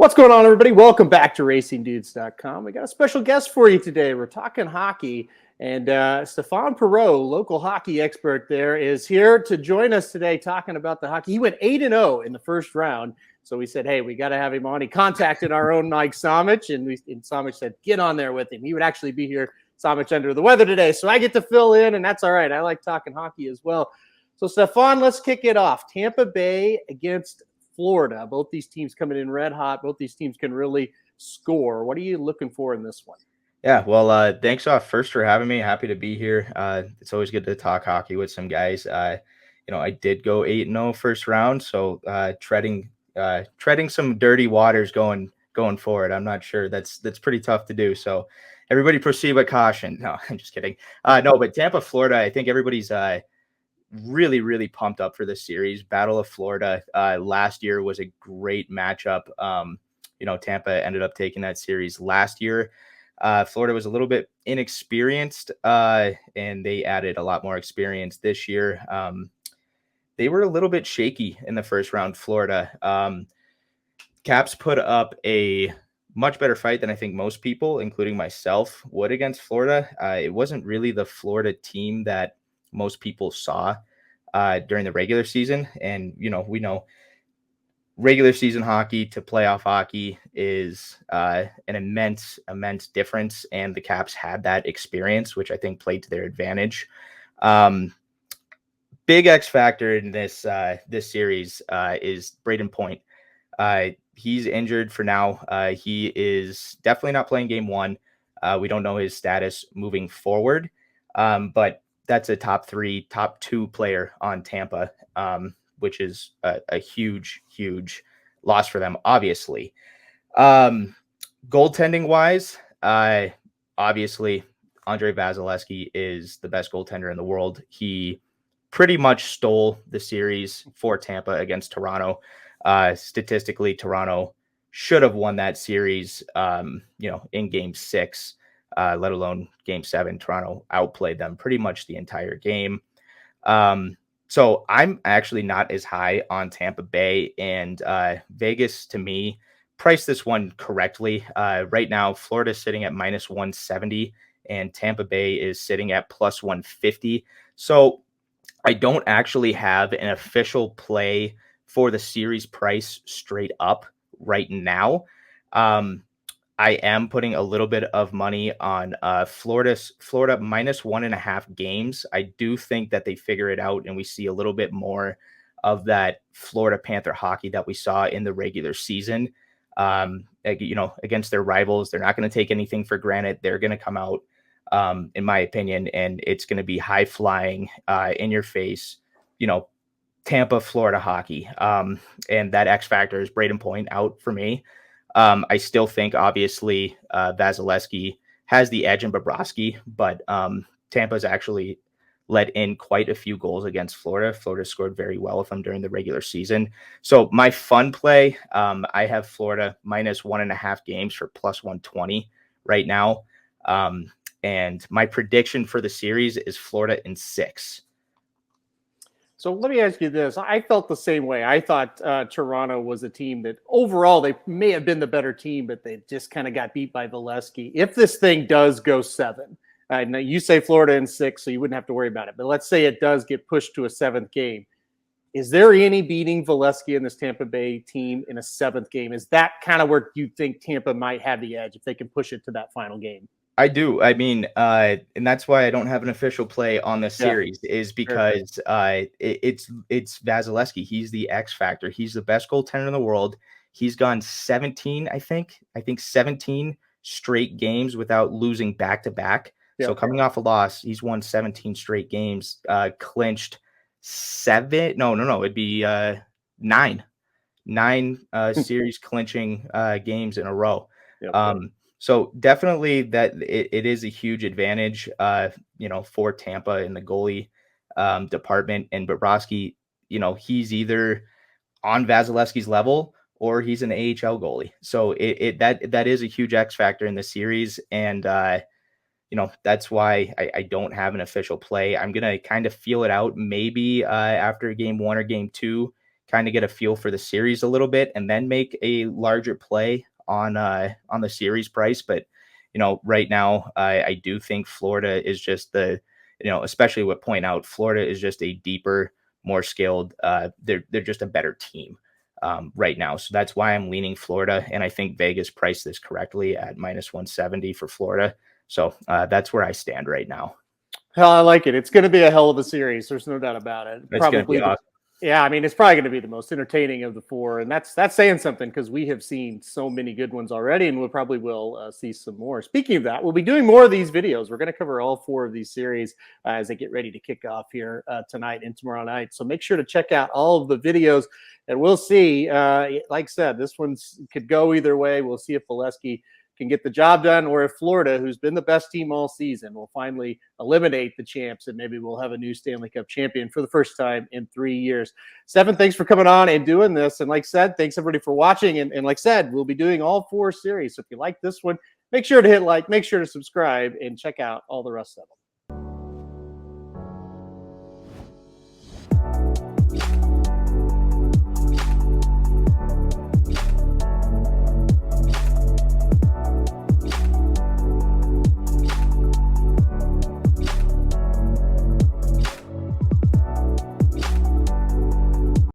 What's going on, everybody? Welcome back to RacingDudes.com. We got a special guest for you today. We're talking hockey, and Stephon Perreault, local hockey expert there, is here to join us today talking about the hockey. He went 8-0 in the first round, so we said, hey, we got to have him on. He contacted our own Mike Somich, and Somich said, get on there with him. He would actually be here, Somich, under the weather today, so I get to fill in, and that's all right. I like talking hockey as well. So, Stephon, let's kick it off. Tampa Bay against Florida. Both these teams coming in red hot. Both these teams can really score. What are you looking for in this one? Yeah, well, thanks first for having me. Happy to be here. It's always good to talk hockey with some guys. I did go 8-0 first round, so treading some dirty waters going forward. I'm not sure that's pretty tough to do. So everybody proceed with caution. No, I'm just kidding. No, but Tampa, Florida, I think everybody's really, really pumped up for this series. Battle of Florida last year was a great matchup. Tampa ended up taking that series last year. Florida was a little bit inexperienced, and they added a lot more experience this year. They were a little bit shaky in the first round, Florida. Caps put up a much better fight than I think most people, including myself, would against Florida. It wasn't really the Florida team that most people saw during the regular season. And, we know regular season hockey to playoff hockey is an immense difference. And the Caps had that experience, which I think played to their advantage. Big X factor in this series is Brayden Point. He's injured for now. He is definitely not playing game one. We don't know his status moving forward. But that's a top 2 player on Tampa, which is a huge loss for them, obviously. Goaltending wise, obviously Andrei Vasilevskiy is the best goaltender in the world. He pretty much stole the series for Tampa against Toronto. Statistically, Toronto should have won that series, in game 6. Let alone game 7. Toronto outplayed them pretty much the entire game. So I'm actually not as high on Tampa Bay, and Vegas, to me, priced this one correctly. Right now, Florida's sitting at -170, and Tampa Bay is sitting at +150. So I don't actually have an official play for the series price straight up right now. I am putting a little bit of money on Florida -1.5 games. I do think that they figure it out, and we see a little bit more of that Florida Panther hockey that we saw in the regular season. Against their rivals, they're not going to take anything for granted. They're going to come out, in my opinion, and it's going to be high flying, in your face, Tampa, Florida hockey. And that X factor is Brayden Point out for me. I still think, obviously, Vasilevskiy has the edge in Bobrovsky, but Tampa's actually let in quite a few goals against Florida. Florida scored very well with them during the regular season. So my fun play, I have Florida -1.5 games for +120 right now. And my prediction for the series is Florida in 6. So let me ask you this. I felt the same way. I thought Toronto was a team that overall they may have been the better team, but they just kind of got beat by Vasilevskiy. If this thing does go 7, now you say Florida in 6, so you wouldn't have to worry about it. But let's say it does get pushed to a 7th game. Is there any beating Vasilevskiy in this Tampa Bay team in a 7th game? Is that kind of where you think Tampa might have the edge if they can push it to that final game? I do. I mean, and that's why I don't have an official play on this series, is because it's Vasilevskiy. He's the X factor. He's the best goaltender in the world. He's gone 17, I think 17 straight games without losing back-to-back. Yeah. So coming off a loss, he's won 17 straight games, clinched 7. No, it'd be 9 series clinching games in a row. Yep. So definitely that it is a huge advantage, for Tampa in the goalie department. And Bobrovsky, he's either on Vasilevsky's level or he's an AHL goalie. So that is a huge X factor in the series. And, that's why I don't have an official play. I'm going to kind of feel it out maybe after game 1 or game 2, kind of get a feel for the series a little bit, and then make a larger play on the series price. But right now, I do think Florida is just especially with point out, Florida is just a deeper, more skilled. They're just a better team right now. So that's why I'm leaning Florida. And I think Vegas priced this correctly at -170 for Florida. So that's where I stand right now. Hell, I like it. It's going to be a hell of a series. There's no doubt about it. It's going to be awesome. Yeah, I mean, it's probably going to be the most entertaining of the four, and that's saying something, because we have seen so many good ones already, and we probably will see some more. Speaking of that, we'll be doing more of these videos. We're going to cover all four of these series as they get ready to kick off here tonight and tomorrow night. So make sure to check out all of the videos, and we'll see. Like I said, this one could go either way. We'll see if Valesky can get the job done, or if Florida, who's been the best team all season, will finally eliminate the champs, and maybe we'll have a new Stanley Cup champion for the first time in 3 years. Stephen, thanks for coming on and doing this. And like I said, thanks everybody for watching. And like I said, we'll be doing all four series. So if you like this one, make sure to hit like, make sure to subscribe, and check out all the rest of them.